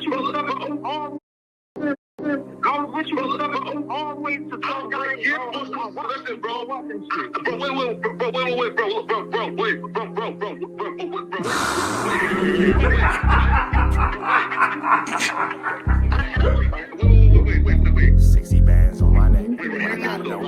with you, all go with you, always to talk. Listen, bro. Wait. 60 bands on my neck. I gotta know.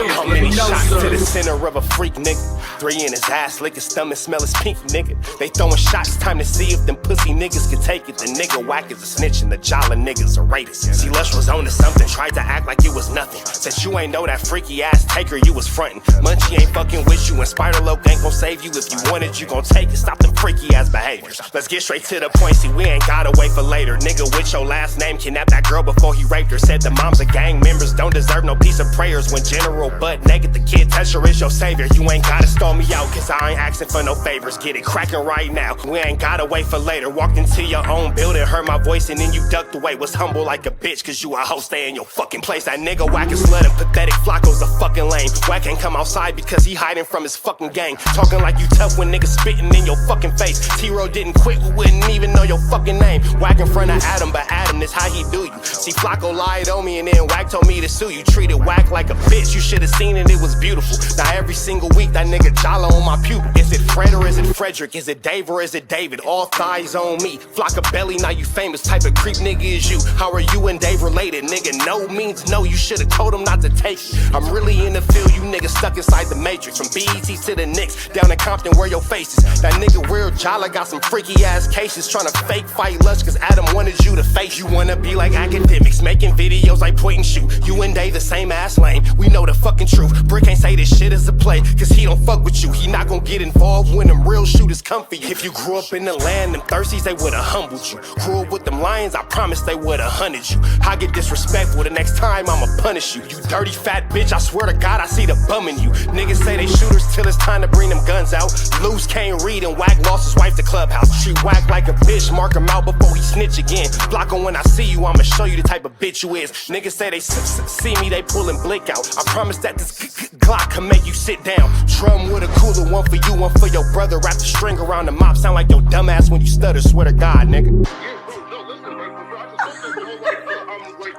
How many shots to the center of a freak, nigga? 3 in his ass, lick his stomach, smell his pink, nigga. They throwing shots, time to see if them pussy niggas can take it. The nigga whack is a snitch and the jolly niggas are rapists. See, Lush was on to something, tried to act like it was nothing. Said you ain't know that freaky ass taker you was frontin'. Munchie ain't fucking with you and Spider-Loc ain't gon' save you. If you want it, you gon' take it. Stop them freaky ass behaviors. Let's get straight to the point, see, we ain't gotta wait for later. Nigga with your last name kidnapped that girl before he raped her. Said the moms of gang members don't deserve no piece of prayers. When General butt naked, the kid Tesher is your savior. You ain't gotta stall me out, cause I ain't asking for no favors. Get it cracking right now, we ain't gotta wait for later. Walked into your own building, heard my voice and then you ducked away. Was humble like a bitch, cause you a hoe, stay in your fucking place. That nigga whack is slut and pathetic, FLAKKO's a fucking lame. Whack ain't come outside because he hiding from his fucking gang. Talking like you tough when niggas spitting in your fucking face. T-Ro didn't quit, we wouldn't even know your fucking name. Whack in front of Adam, but Adam is how he do you. See, FLAKKO lied on me and then Whack told me to sue you. Treated Whack like a bitch, you should've seen it, it was beautiful. Now every single week that nigga jolly on my pupil. Is it Fred or is it Frederick? Is it Dave or is it David? All thighs on me. FLAKKO belly, now you famous. Type of creep nigga is you. How are you and Dave related? Nigga, no means no. You should've told him not to take it. I'm really in the field, you niggas stuck inside the matrix. From BET to the Knicks, down in Compton where your face is. That nigga real jolly got some freaky ass cases. Tryna fake fight Lush cause Adam wanted you to face. You wanna be like academics, making videos like point and shoot. You and Dave the same ass lane, we know the fucking truth. Bricc ain't say this shit is a play, cause he don't fuck with you. He not gon' get involved when them real shooters come for you. If you grew up in the land, them thirsties, they would've humbled you. Grew up with them lions, I promise they would've hunted you. I get disrespectful, the next time I'ma punish you. You dirty fat bitch, I swear to God I see the bum in you. Niggas say they shooters till it's time to bring them guns out. Loose can't read and Whack lost his wife to Clubhouse. Treat Whack like a bitch, mark him out before he snitch again. FLAKKO, when I see you, I'ma show you the type of bitch you is. Niggas say they see me, they pullin' blick out. I promise that this Glock can make you sit down. Drum with a cooler, one for you, one for your brother. Wrap the string around the mop, sound like your dumb ass when you stutter. Swear to God, nigga. Wait.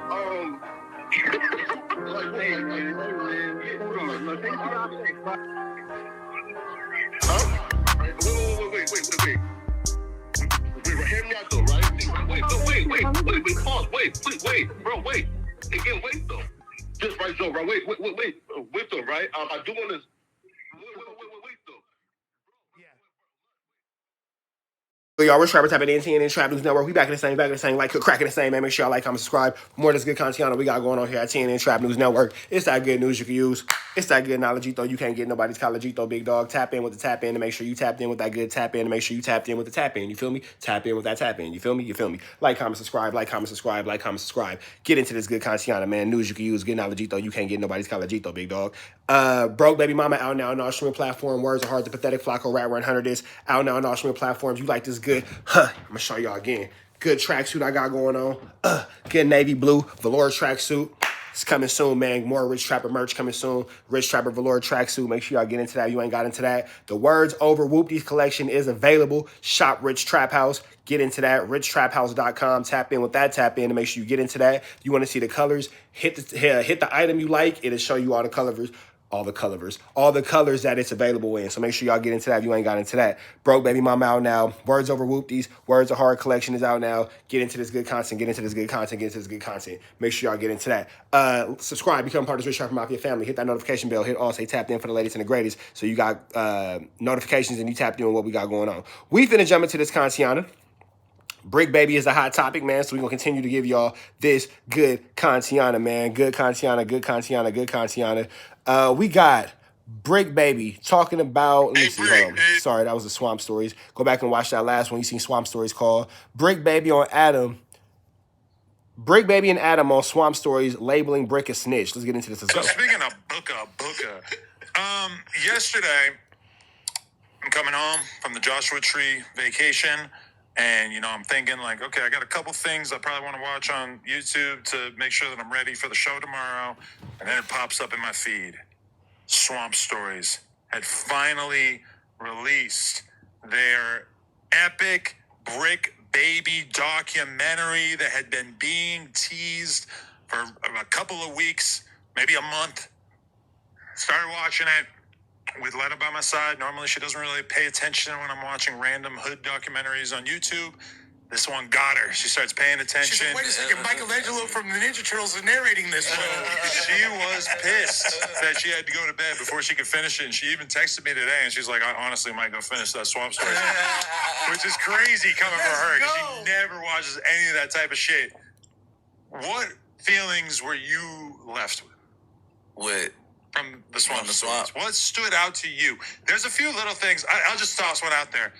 Hear me out though, right? Pause. Wait, bro, wait. Again, wait though. Just right, Joe, right? Wait though, right? I do want to. Wait though. Y'all, we're Trapper tapping in TNN Trap News Network. We back in the same, like cracking the same, man. Make sure y'all like, comment, subscribe. For more of this good content we got going on here at TNN Trap News Network. It's that good news you can use. It's that good knowledge, though. You can't get nobody's college, though, big dog. Tap in with the tap in to make sure you tapped in with that good tap in to make sure you tapped in with the tap in. You feel me? Tap in with that tap in. You feel me? Like, comment, subscribe. Get into this good content, man. News you can use. Good knowledge, though. You can't get nobody's college, though, big dog. Bricc Baby Mama out now on all streaming platform. Words are hard to pathetic. FLAKKO Rat 100 is out now on all streaming platforms. You like this good? I'm gonna show y'all again. Good tracksuit I got going on. Good navy blue velour tracksuit. It's coming soon, man. More Rich Trapper merch coming soon. Rich Trapper velour tracksuit. Make sure y'all get into that. You ain't got into that. The Words Over Whoopties collection is available. Shop Rich Trap House. Get into that. richtraphouse.com. Tap in with that. Tap in to make sure you get into that. You want to see the colors? Hit the item you like. It'll show you all the colors. All the colors that it's available in. So make sure y'all get into that if you ain't got into that. Bricc Baby Mama out now. Words Over Whoopties. Words Are Hard collection is out now. Get into this good content. Make sure y'all get into that. Subscribe. Become part of the Rich Trapper Mafia family. Hit that notification bell. Hit all. Say tapped in for the latest and the greatest. So you got notifications and you tapped in with what we got going on. We finna jump into this content. Bricc Baby is a hot topic, man, so we're going to continue to give y'all this good content, man. Good content. We got Bricc Baby talking about, let me see, sorry, that was the Swamp Stories. Go back and watch that last one. You seen Swamp Stories called. Bricc Baby and Adam on Swamp Stories labeling Bricc a snitch. Let's get into this. Let's go. Speaking of booka, yesterday, I'm coming home from the Joshua Tree vacation. And, you know, I'm thinking like, okay, I got a couple things I probably want to watch on YouTube to make sure that I'm ready for the show tomorrow. And then it pops up in my feed. Swamp Stories had finally released their epic Bricc Baby documentary that had been being teased for a couple of weeks, maybe a month. Started watching it with Lena by my side. Normally she doesn't really pay attention when I'm watching random hood documentaries on YouTube. This one got her. She starts paying attention. She's like, wait a second, Michelangelo from the Ninja Turtles is narrating this show. She was pissed that she had to go to bed before she could finish it. And she even texted me today, and she's like, I honestly might go finish that Swamp Story. Which is crazy coming from her, because she never watches any of that type of shit. What feelings were you left with? From the Swamp Stories? What stood out to you? There's a few little things. I'll just toss one out there.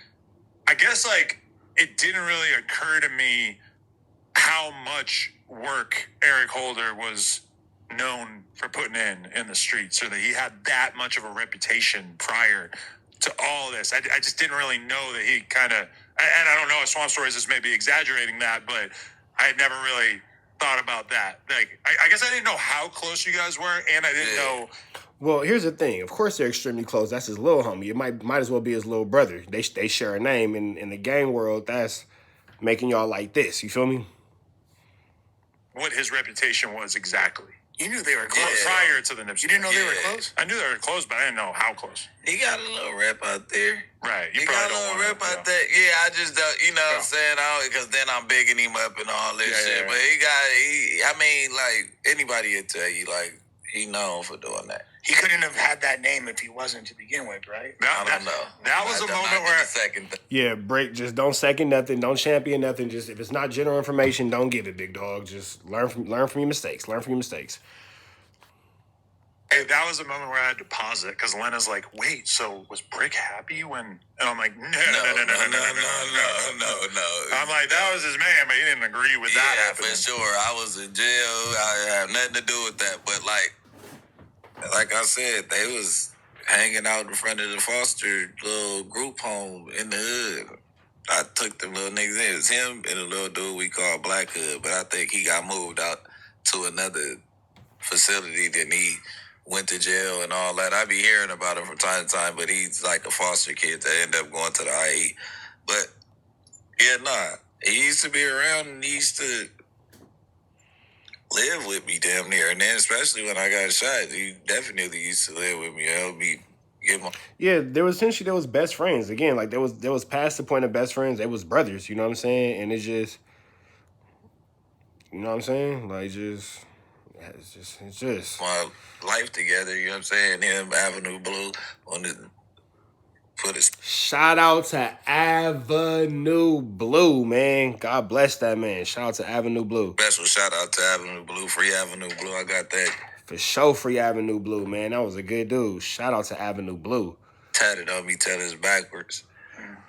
I guess, like, it didn't really occur to me how much work Eric Holder was known for putting in the streets, or that he had that much of a reputation prior to all this. I just didn't really know that he kind of, and I don't know if Swamp Stories is maybe exaggerating that, but I had never really thought about that. Like, I guess I didn't know how close you guys were, and I didn't know. Well, here's the thing. Of course, they're extremely close. That's his little homie. It might as well be his little brother. They share a name. In the gang world, that's making y'all like this. You feel me? What his reputation was exactly. You knew they were close. Prior to the Nipsey. You didn't know they were close? I knew they were close, but I didn't know how close. He got a little rep out there. Right. He got a little rep out there. Yeah, I just don't, you know what I'm saying? Because then I'm bigging him up and all this shit. Yeah. But I mean, like, anybody would tell you, like, he known for doing that. He couldn't have had that name if he wasn't to begin with, right? I don't know. That was a moment where... Yeah, Bricc, just don't second nothing. Don't champion nothing. Just, if it's not general information, don't give it, big dog. Just learn from your mistakes. Learn from your mistakes. Hey, that was a moment where I had to pause it, because Lena's like, wait, so was Bricc happy when... And I'm like, no. I'm like, that was his man, but he didn't agree with that happening. Yeah, for sure. I was in jail. I have nothing to do with that. But, like I said, they was hanging out in front of the Foster little group home in the hood. I took the little niggas in. It was him and a little dude we call Black Hood, but I think he got moved out to another facility. Then he went to jail and all that. I be hearing about him from time to time, but he's like a foster kid that ended up going to the IE. But, yeah, he used to be around, and he used to live with me damn near. And then especially when I got shot, he definitely used to live with me. Yeah, there was best friends. Again, like, there was past the point of best friends. They was brothers, you know what I'm saying? And it's just, you know what I'm saying? Like, it's just my life together, you know what I'm saying? Him, Avenue Blue, shout out to Avenue Blue, man. God bless that man. Shout out to Avenue Blue. Special shout out to Avenue Blue. Free Avenue Blue. I got that. For sure, free Avenue Blue, man. That was a good dude. Shout out to Avenue Blue. Tatted on me, tell us backwards.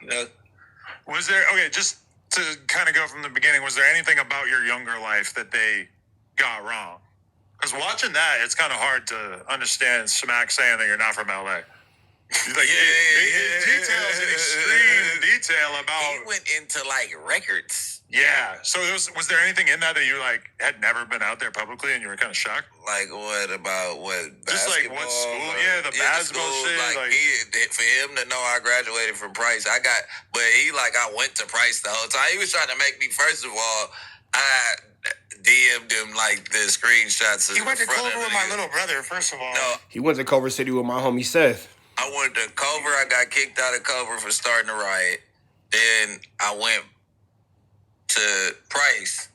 You know? Was there, okay, just to kind of go from the beginning, was there anything about your younger life that they got wrong? Because watching that, it's kind of hard to understand Smack saying that you're not from LA. Like, details in extreme detail about... He went into, like, records. Yeah. So was there anything in that you, like, had never been out there publicly and you were kind of shocked? Like, what about what? Just, like, what school? Yeah, the basketball shit. Like, for him to know I graduated from Price, I went to Price the whole time. He was trying to make me, first of all, I DM'd him, like, the screenshots. He went to Culver with my little brother, first of all. No. He went to Culver City with my homie Seth. I went to Culver. I got kicked out of Culver for starting a riot. Then I went to Price.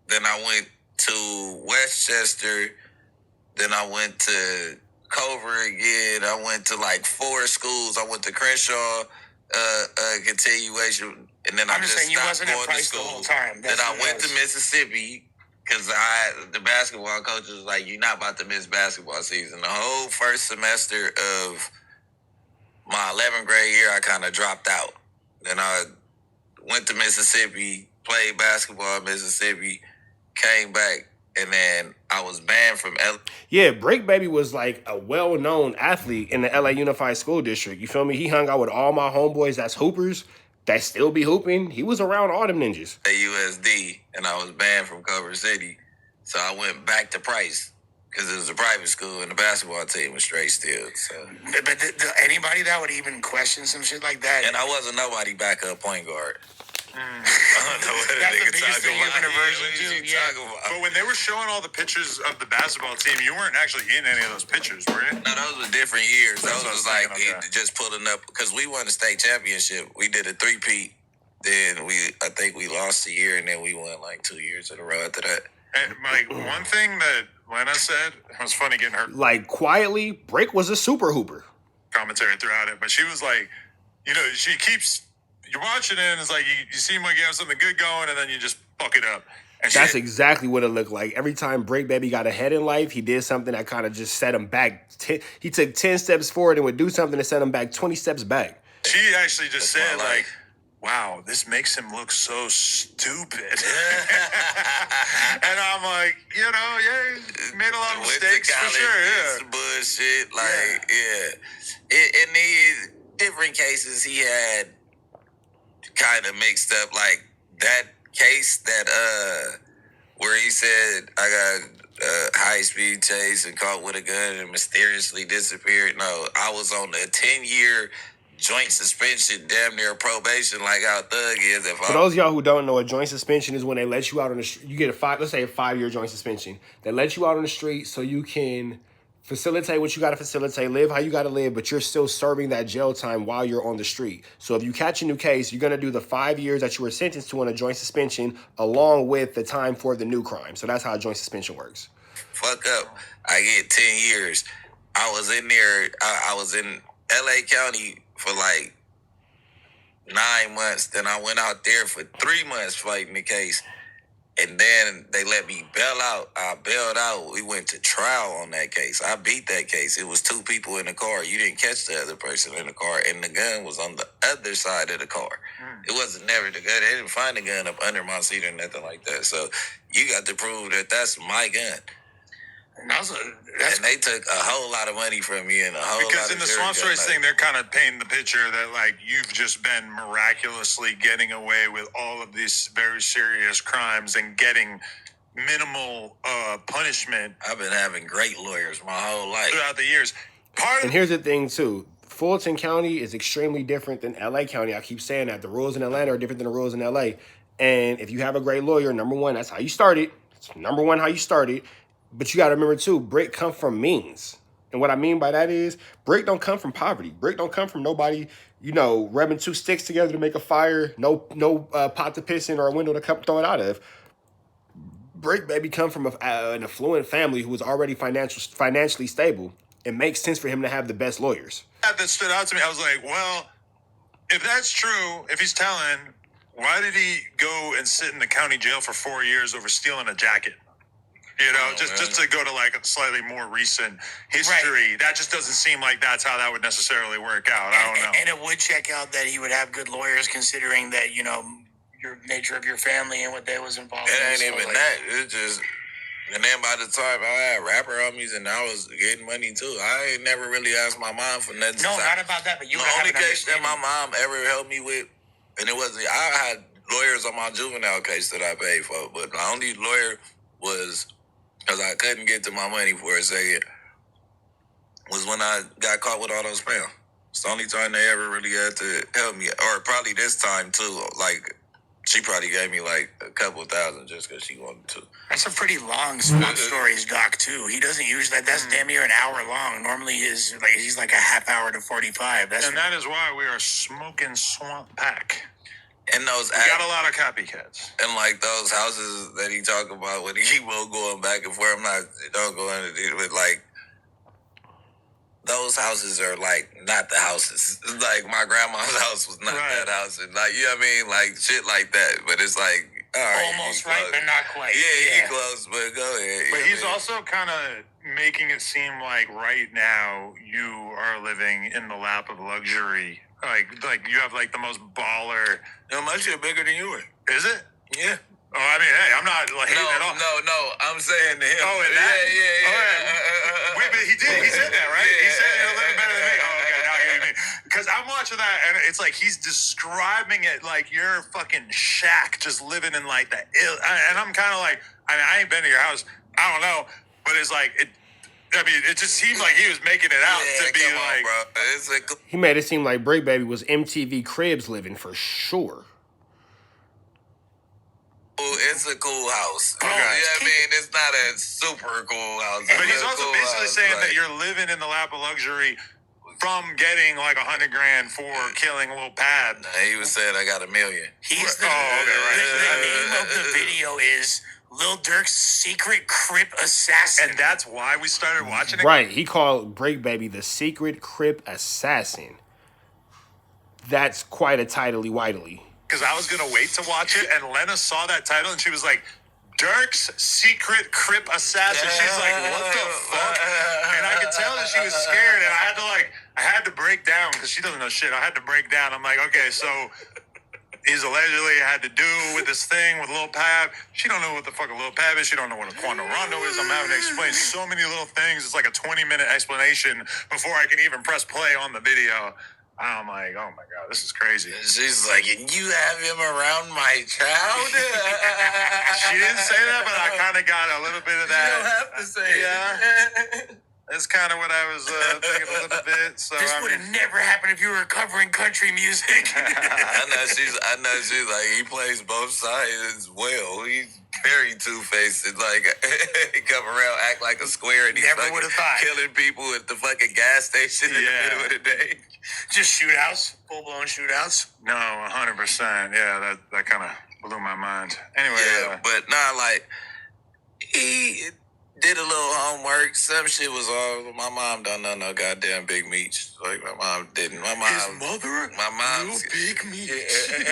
Then I went to Westchester. Then I went to Culver again. I went to like 4 schools. I went to Crenshaw, continuation. And then I'm I just saying you stopped wasn't going at Price to school. the whole time. Then I went to Mississippi. Because the basketball coach was like, you're not about to miss basketball season. The whole first semester of my 11th grade year, I kind of dropped out. Then I went to Mississippi, played basketball in Mississippi, came back, and then I was banned from LA. Yeah, Bricc Baby was like a well-known athlete in the LA Unified School District. You feel me? He hung out with all my homeboys that's hoopers that still be hooping. He was around all them ninjas. At USD, and I was banned from Culver City. So I went back to Price. Because it was a private school and the basketball team was straight still. So. But anybody that would even question some shit like that? And I wasn't nobody backup point guard. I don't know what That's the nigga biggest thing you're gonna version What is to, he yeah. talking about? But when they were showing all the pictures of the basketball team, you weren't actually in any of those pictures, were you? No, those were different years. That's Those what I was was like thinking, okay. just pulling up because we won the state championship. We did a 3-peat. Then I think we lost a year, and then we won like 2 years in a row after that. And like one thing that Lena said, it was funny getting her Like, quietly, Bricc was a super hooper. commentary throughout it, but she was like, you know, she keeps, you're watching it and it's like, you seem like you have something good going and then you just fuck it up. And That's exactly what it looked like. Every time Bricc Baby got ahead in life, he did something that kind of just set him back. He took 10 steps forward and would do something to set him back 20 steps back. She actually just That's said, my like, life. wow, this makes him look so stupid. And I'm like, you know, yeah, he made a lot of Went to mistakes for college, sure. did Yeah. some bullshit. Like, in these different cases, he had kind of mixed up, like that case that where he said I got high speed chase and caught with a gun and mysteriously disappeared. No, I was on the 10-year joint suspension, damn near probation, like how Thug is. For those of y'all who don't know, a joint suspension is when they let you out on the street. You get let's say a 5-year joint suspension. They let you out on the street so you can facilitate what you got to facilitate, live how you got to live, but you're still serving that jail time while you're on the street. So if you catch a new case, you're going to do the 5 years that you were sentenced to on a joint suspension along with the time for the new crime. So that's how a joint suspension works. Fuck up, I get 10 years. I was in there, I was in LA County for like 9 months. Then I went out there for 3 months fighting the case. And then they let me bail out. I bailed out. We went to trial on that case. I beat that case. It was 2 people in the car. You didn't catch the other person in the car. And the gun was on the other side of the car. It wasn't never the gun. They didn't find the gun up under my seat or nothing like that. So you got to prove that that's my gun. And that's And they took a whole lot of money from me and a whole lot Because of in the jury Swamp Stories gun thing, they're kind of painting the picture that, like, you've just been miraculously getting away with all of these very serious crimes and getting minimal punishment I've been having great lawyers my whole life. throughout the years. And here's the thing, too. Fulton County is extremely different than LA County. I keep saying that. The rules in Atlanta are different than the rules in LA. And if you have a great lawyer, number one, that's how you started. It's number one, how you started. But you got to remember, too, Bricc come from means. And what I mean by that is Bricc don't come from poverty. Bricc don't come from nobody, you know, rubbing 2 sticks together to make a fire, no pot to piss in or a window to come throw it out of. Bricc Baby come from an affluent family who was already financially stable. It makes sense for him to have the best lawyers. That stood out to me. I was like, well, if that's true, if he's telling, why did he go and sit in the county jail for 4 years over stealing a jacket? You know, just to go to like a slightly more recent history. Right. That just doesn't seem like that's how that would necessarily work out. I don't know. And it would check out that he would have good lawyers, considering that, you know, your nature of your family and what they was involved in. It ain't So, even like, that. It's just, and then by the time I had rapper homies and I was getting money too, I ain't never really asked my mom for nothing. No, not about that, but you the would have only an case that understanding. my mom ever helped me with, and it wasn't, I had lawyers on my juvenile case that I paid for, but the only lawyer was, because I couldn't get to my money for a second, was when I got caught with all those pounds. It's the only time they ever really had to help me. Or probably this time too. Like, she probably gave me like a couple $1,000 just because she wanted to. That's a pretty long Swamp Stories doc too. He doesn't usually, that's damn near an hour long. Normally he's like a half hour to 45. And that is why we are smoking Swamp Pack. And those We got a lot of copycats. and like those houses that he talk about when he keep on going back and forth. Don't go into it, but like those houses are like not the houses. Like my grandma's house was not Right. that house, and like, you know what I mean, like shit like that. But it's like, all right, almost you right, close. but not quite. Yeah, he close, but go ahead. But you he's know what also kind of making it seem like right now you are living in the lap of luxury. Like you have like the most baller. I mean? No, my shit bigger than yours. Is it? Yeah. Oh, I mean, hey, I'm not like hating at all. No, I'm saying to him. Oh, and that? Yeah. Wait, but he did. He said that, right? Yeah. He said you're living better than me. Oh, okay, now I get what you mean. Because I'm watching that, and it's like he's describing it like you're fucking shack, just living in like the ill. And I'm kind of like, I mean, I ain't been to your house. I don't know, but it's like it. I mean, it just seemed like he was making it out to be come like. on, bro. It's like, He made it seem like Bricc Baby was MTV Cribs living for sure. it's a cool house. Okay. You know what I mean? It's not a super cool house. But he's also cool basically house, saying like, that you're living in the lap of luxury from getting like $100,000 for killing Lil Pab. he was saying I got $1 million. He's the, Oh, okay, right. the name of the video is Lil Durk's Secret Crip Assassin. And that's why we started watching it? Right. He called Bricc Baby the Secret Crip Assassin. That's quite a titly widely. Because I was going to wait to watch it, and Lena saw that title, and she was like, Durk's Secret Crip Assassin. She's like, what the fuck? And I could tell that she was scared, and I had to break down, because she doesn't know shit. I had to break down. I'm like, okay, so he's allegedly had to do with this thing with Lil Pab. She don't know what the fuck a Lil Pab is. She don't know what a Quando Rondo is. I'm having to explain so many little things. It's like a 20-minute explanation before I can even press play on the video. I'm like, oh my God, this is crazy. She's like, and you have him around my child? She didn't say that, but I kind of got a little bit of that. You don't have to say Yeah. That's kind of what I was thinking a little bit. So This would have never happened if you were covering country music. I know she's like, he plays both sides as well. He's very two-faced. Like, he come around, act like a square, and he's Never would have thought. killing people at the fucking gas station in the middle of the day. Just shootouts, full-blown shootouts. No, 100%. Yeah, that kind of blew my mind. Anyway, But nah, like, he did a little homework. Some shit was all. My mom don't know no goddamn Big Meech. Like, my mom didn't. My mom. his mother, My mom's. Big Meech.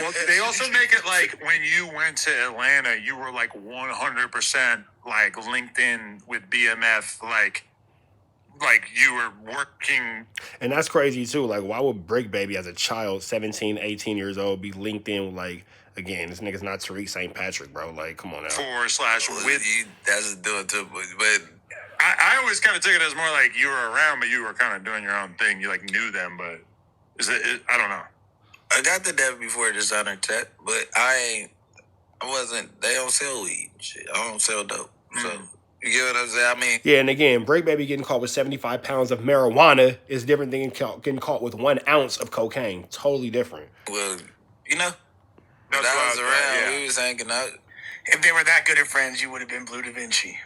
Well, they also make it like when you went to Atlanta, you were like 100% like linked in with BMF, like you were working. And that's crazy too. Like, why would Bricc Baby as a child, 17, 18 years old, be linked in with, like, again, this nigga's not Tariq St. Patrick, bro. Like, come on now. /with. That's doing too. But I always kind of took it as more like you were around, but you were kind of doing your own thing. You like knew them, but I don't know. I got the death before Dishonor Tech, but I wasn't. They don't sell weed. Shit. I don't sell dope. So you get what I'm saying? I mean, Yeah, and again, Bricc Baby getting caught with 75 pounds of marijuana is different than getting caught with 1 ounce of cocaine. Totally different. well, you know, That's when I why was I- around, yeah. we was hanging out. If they were that good at friends, you would have been Blue Da Vinci.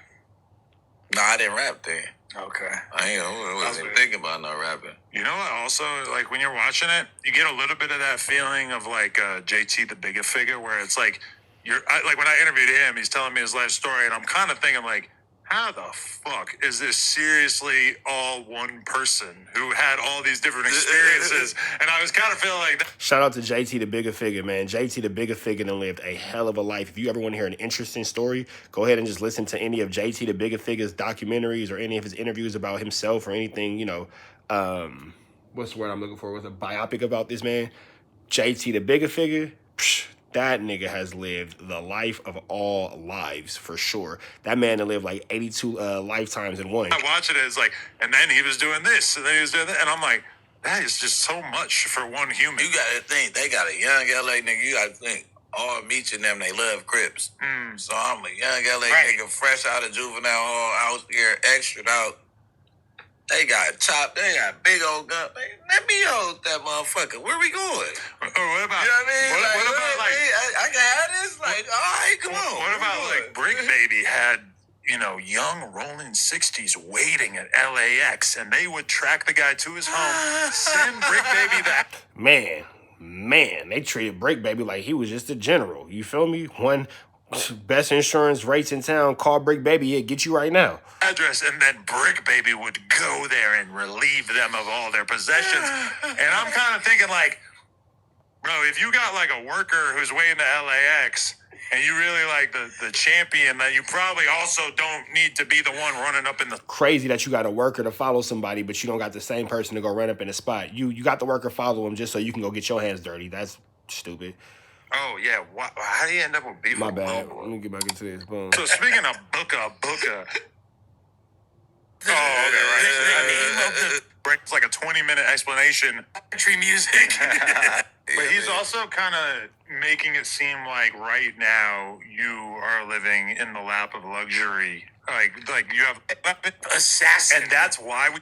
No, I didn't rap then. Okay. I wasn't even thinking about no rapping. You know what? Also, like when you're watching it, you get a little bit of that feeling of like JT the Bigger Figure, where it's like like when I interviewed him, he's telling me his life story, and I'm kind of thinking like, how the fuck is this seriously all one person who had all these different experiences? And I was kind of feeling like that. Shout out to JT the Bigger Figure, man. JT the Bigger Figure done lived a hell of a life. If you ever want to hear an interesting story, go ahead and just listen to any of JT the Bigger Figure's documentaries or any of his interviews about himself or anything, you know, what's the word I'm looking for? With a biopic about this man. JT the Bigger Figure, that nigga has lived the life of all lives, for sure. That man done lived like 82 lifetimes in one. I watch it as like, and then he was doing this, and then he was doing that, and I'm like, that is just so much for one human. You gotta think, they got a young LA nigga. You gotta think, all Meech and them, they love Crips. So I'm a young LA nigga, fresh out of juvenile hall, out here, extra out. They got chopped. They got big old gun. Let me hold that motherfucker. Where we going? What about? You know what I mean? What about like? I can have this? Like, all right, come on. What about like Bricc Baby had, you know, young rolling 60s waiting at LAX, and they would track the guy to his home, send Bricc Baby back. Man, they treated Bricc Baby like he was just a general. You feel me? One best insurance rates in town. Call Bricc Baby, it get you right now. Address, and then Bricc Baby would go there and relieve them of all their possessions. And I'm kind of thinking like, bro, if you got like a worker who's waiting to LAX and you really like the champion, then you probably also don't need to be the one running up in the... Crazy that you got a worker to follow somebody, but you don't got the same person to go run up in the spot. You got the worker follow him just so you can go get your hands dirty. That's stupid. Oh, yeah. How do you end up with beef? My with bad. Lobo? Let me get back into this. Boom. So speaking of Booka. Oh, okay, right. It's like a 20-minute explanation. Country music. But he's also kind of making it seem like right now you are living in the lap of luxury. Like you have Assassin. and that's why we...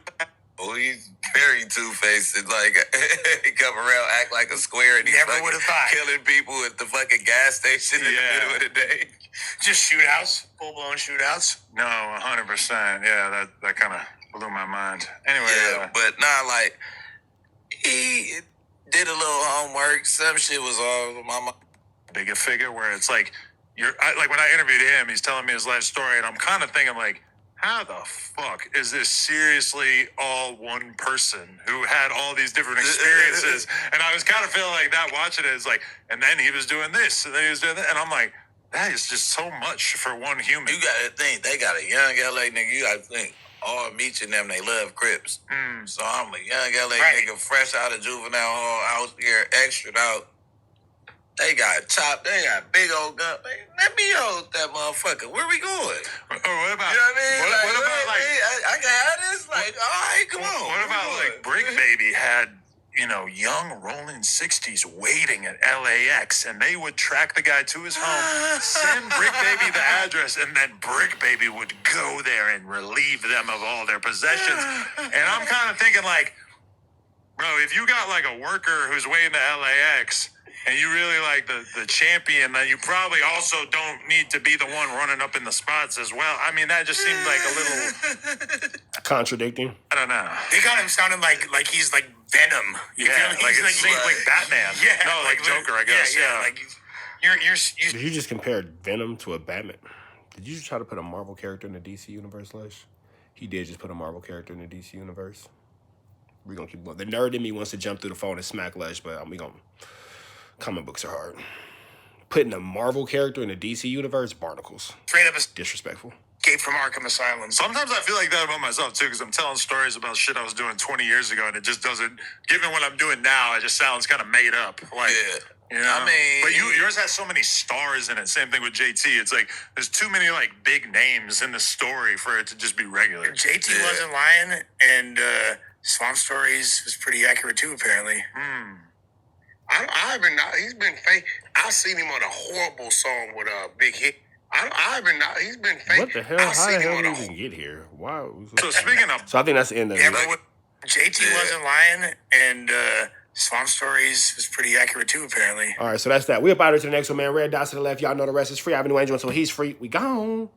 Oh, he's very two-faced. Like, he come around, act like a square, and he's Never would have thought. killing people at the fucking gas station in the middle of the day. Just shootouts, full blown shootouts. No, 100%. Yeah, that kind of blew my mind. Anyway, Yeah, but nah, like he did a little homework. Some shit was off. Mama. bigger figure where it's like like when I interviewed him, he's telling me his life story, and I'm kind of thinking like, how the fuck is this seriously all one person who had all these different experiences? And I was kind of feeling like that watching it. It's like, and then he was doing this, and then he was doing that, and I'm like, that is just so much for one human. You gotta think they got a young LA nigga. You gotta think all Meech and them, they love Crips. So I'm a young LA nigga, fresh out of juvenile hall, out here, extra out. They got chopped. They got big old gun. Let me hold that motherfucker. Where we going? What about? You know what I mean? What about like? I can have this. Like, all right, come on. What about like Bricc Baby had, you know, young rolling 60s waiting at LAX, and they would track the guy to his home, send Bricc Baby the address, and then Bricc Baby would go there and relieve them of all their possessions. And I'm kind of thinking like, bro, if you got like a worker who's waiting at LAX, and you really like the champion, then you probably also don't need to be the one running up in the spots as well. I mean, that just seemed like a little contradicting. I don't know. They got him sounding like he's like Venom. You feel me? like He's it's like Batman. Yeah, no, like Joker, I guess. Yeah. Like you're Did you just compare Venom to a Batman? Did you just try to put a Marvel character in the DC universe, Lesh? He did just put a Marvel character in the DC universe. We're gonna keep going. The nerd in me wants to jump through the phone and smack Lesh, but we gonna. Comic books are hard. Putting a Marvel character in the DC universe, barnacles. straight up Disrespectful. escape from Arkham Asylum. Sometimes I feel like that about myself too, because I'm telling stories about shit I was doing 20 years ago, and it just doesn't. Given what I'm doing now, it just sounds kind of made up. Like, Yeah. you know? I mean, but yours has so many stars in it. Same thing with JT. It's like there's too many like big names in the story for it to just be regular. JT wasn't lying, and Swamp Stories was pretty accurate too, apparently. I haven't. He's been fake. I seen him on a horrible song with a Big Hit. I haven't. He's been fake. What the hell? How the hell did we even get here? Why? So speaking of, So I think that's the end of Yeah, it. but JT wasn't lying, and Swamp Stories was pretty accurate too, apparently. All right, so that's that. We up out here to the next one, man. Red dots to the left. Y'all know the rest is free. Avenue Angel, so he's free. We gone.